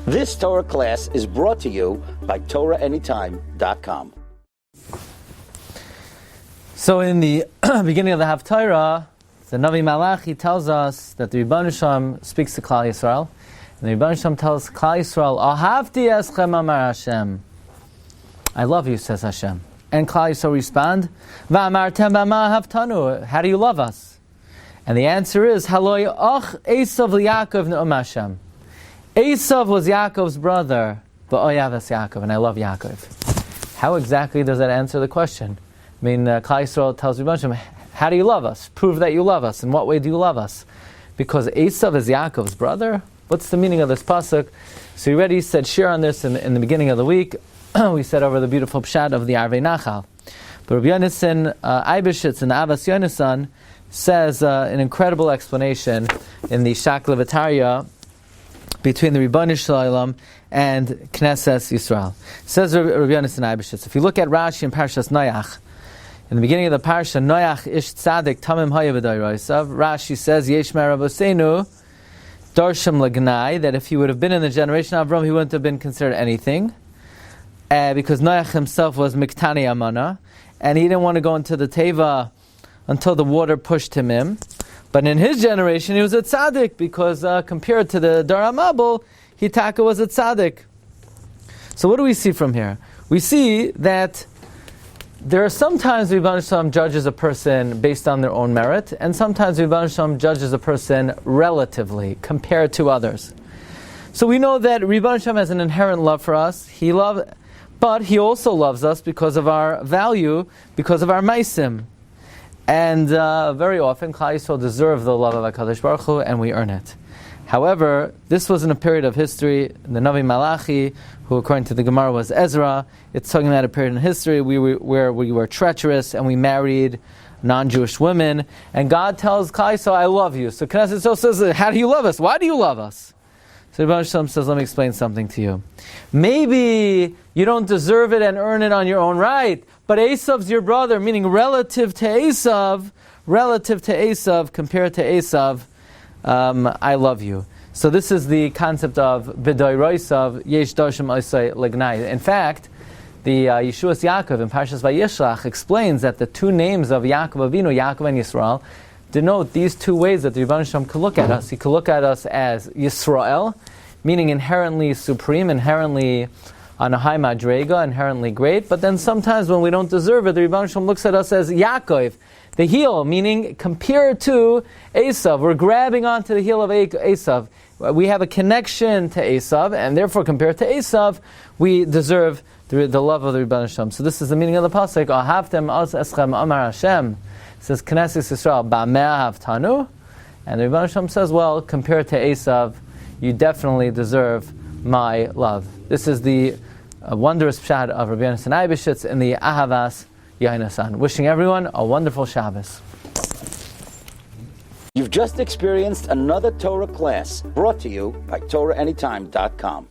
This Torah class is brought to you by TorahAnytime.com. So in the beginning of the Haftorah, the Navi Malachi tells us that the Rebbeinu Shalom speaks to Klal Yisrael, and the Rebbeinu Shalom tells Klal Yisrael, Ahavti eschem amar Hashem. I love you, says Hashem. And Klal Yisrael respond, Va'amartem b'ma haftanu. How do you love us? And the answer is, Haloi och Esav liYaakov ne'um Hashem. Esav was Yaakov's brother, but Oyavas Yaakov, and I love Yaakov. How exactly does that answer the question? I mean, Klal Yisrael tells Rebbeinu Shalom, how do you love us? Prove that you love us. In what way do you love us? Because Esav is Yaakov's brother? What's the meaning of this pasuk? So we already said Shiur on this in the beginning of the week. We said over the beautiful pshat of the Arvei Nachal. But Rabbi Yonasan, Eibeshutz in the Avas Yonasan says an incredible explanation in the Shakla V'Tarya between the Rebbeinu Shalom and Knesset Yisrael. Says Rabbi Yonasan Eibeshutz, if you look at Rashi in Parshas Noach, in the beginning of the Parsha, Noach ish tzadik tamim haya b'dayroisav, Rashi says, Yesh me'Rabosenu darsham lagnai, that if he would have been in the generation of Avram, he wouldn't have been considered anything, because Noach himself was miktani amana, and he didn't want to go into the teva until the water pushed him in. But in his generation, he was a tzaddik, because compared to the Dar HaMabul, Hitaka was a tzaddik. So what do we see from here? We see that there are sometimes Rebbeinu Shalom judges a person based on their own merit, and sometimes Rebbeinu Shalom judges a person relatively, compared to others. So we know that Rebbeinu Shalom has an inherent love for us. But he also loves us because of our value, because of our maisim. And very often, Klal Yisrael deserve the love of HaKadosh Baruch Hu, and we earn it. However, this was in a period of history, the Navi Malachi, who according to the Gemara was Ezra, it's talking about a period in history where we were treacherous and we married non-Jewish women, and God tells Klal Yisrael, I love you. So Knesset also says, how do you love us? Why do you love us? So Rebbeinu Shalom says, let me explain something to you. Maybe you don't deserve it and earn it on your own right, but Esav's your brother, meaning relative to Esav, compared to Esav, I love you. So this is the concept of B'dayroisav Yesh Darshim Osai Legnai. In fact, the Yeshuas Yaakov in Parshas Vayishlach explains that the two names of Yaakov Avinu, Yaakov and Yisrael, denote these two ways that the Rebbeinu Shalom could look at us. He could look at us as Yisrael, meaning inherently supreme, inherently on a high madrega, inherently great. But then sometimes when we don't deserve it, the Rebbeinu Shalom looks at us as Yaakov, the heel, meaning compared to Esav. We're grabbing onto the heel of Esav. We have a connection to Esav, and therefore compared to Esav, we deserve the love of the Rebbeinu Shalom. So this is the meaning of the pasuk. Ahavtem as eschem amar Hashem. It says Knesset Yisrael ba'mea haftanu, and the Rebbeinu Shalom says, well, compared to Esav, you definitely deserve my love. This is the wondrous pshat of Rabbi Yonasan Eibeshutz in the Ahavas Yonasan. Wishing everyone a wonderful Shabbos. You've just experienced another Torah class brought to you by TorahAnytime.com.